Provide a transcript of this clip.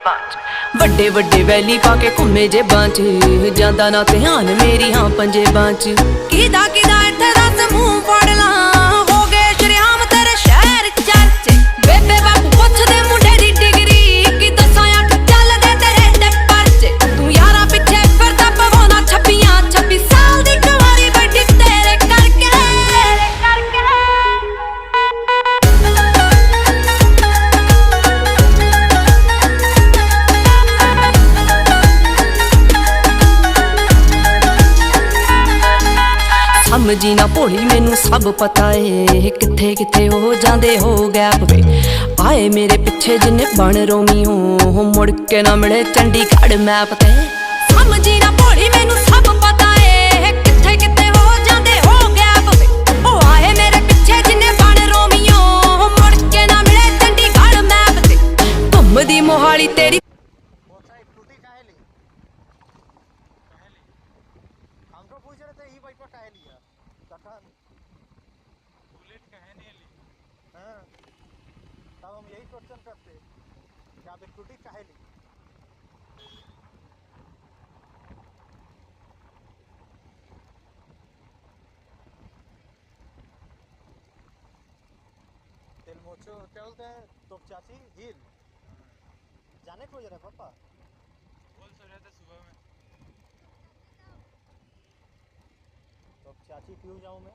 ਵੱਡੇ ਵੱਡੇ ਵੈਲੀ ਪਾ ਕੇ ਘੁੰਮੇ ਜੇਬਾਂ 'ਚ ਜਾਂਦਾ ਨਾ ਧਿਆਨ ਮੇਰੀ ਹਾਂ ਪੰਜੇਬਾਂ 'ਚ ਕਿਦਾ ਕਿਦਾ ਇੱਥੇ ਦੱਸ ਮੂੰਹ ਫੜ ਲਾਂ ਹੋ ਗਏ ਸ਼ਰਿਆਮ ਤੇਰੇ ਸ਼ਹਿਰ ਚਰਚੇ ਬੇਬੇ ਬਾਪੂ ਪੁੱਛਦੇ ਮੁੰਡੇ ਦੀ ਡਿਗਰੀ ਕਿ ਦੱਸਾਂ ਅੱਠ ਚੱਲਦੇ ਤੇਰੇ ਤੇ ਪਰਚੇ ਤੂੰ ਯਾਰਾਂ ਪਿੱਛੇ ਫਿਰਦਾ ਪਵਾਉਣਾ ਛੱਪੀਆਂ 26 ਸਾਲ ਦੀ ਕੁਆਰੀ ਬੈਠੀ ਤੇਰੇ ਕਰਕੇ ਸਮਝੀ ਨਾ ਭੋਲੀ ਮੈਨੂੰ ਸਭ ਪਤਾ ਏ ਕਿੱਥੇ ਕਿੱਥੇ ਹੋ ਜਾਂਦੇ ਹੋ ਗੈਪ ਵੇ ਆਏ ਮੇਰੇ ਪਿੱਛੇ ਜਿੰਨੇ ਬਣ ਰੋਮੀਓ ਮੁੜ ਕੇ ਨਾ ਮਿਲੇ ਚੰਡੀਗੜ੍ਹ ਮੈਪ ਤੇ ਸਮਝੀ ਨਾ ਭੋਲੀ ਮੈਨੂੰ ਸਭ ਪਤਾ ਏ ਕਿੱਥੇ ਕਿੱਥੇ ਹੋ ਜਾਂਦੇ ਹੋ ਗੈਪ ਵੇ ਉਹ ਆਏ ਮੇਰੇ ਪਿੱਛੇ ਜਿੰਨੇ ਬਣ ਰੋਮੀਓ ਮੁੜ ਕੇ ਨਾ ਮਿਲੇ ਚੰਡੀਗੜ੍ਹ ਮੈਪ ਤੇ ਘੁੰਮਦੀ ਮੋਹਾਲੀ ਤੇਰੀ हमको पूछ रहे थे ई बाइक पर काहे लिया कथन बुलेट काहे नहीं ली हाँ तब हम यही क्वेश्चन करते कि आप स्कूटी काहे ली तेल मोचो क्या बोलते हैं तो 85 हिल जाने को जरा पापा बोल सो रहे थे सुबह में तो चाची क्यों जाऊँ मैं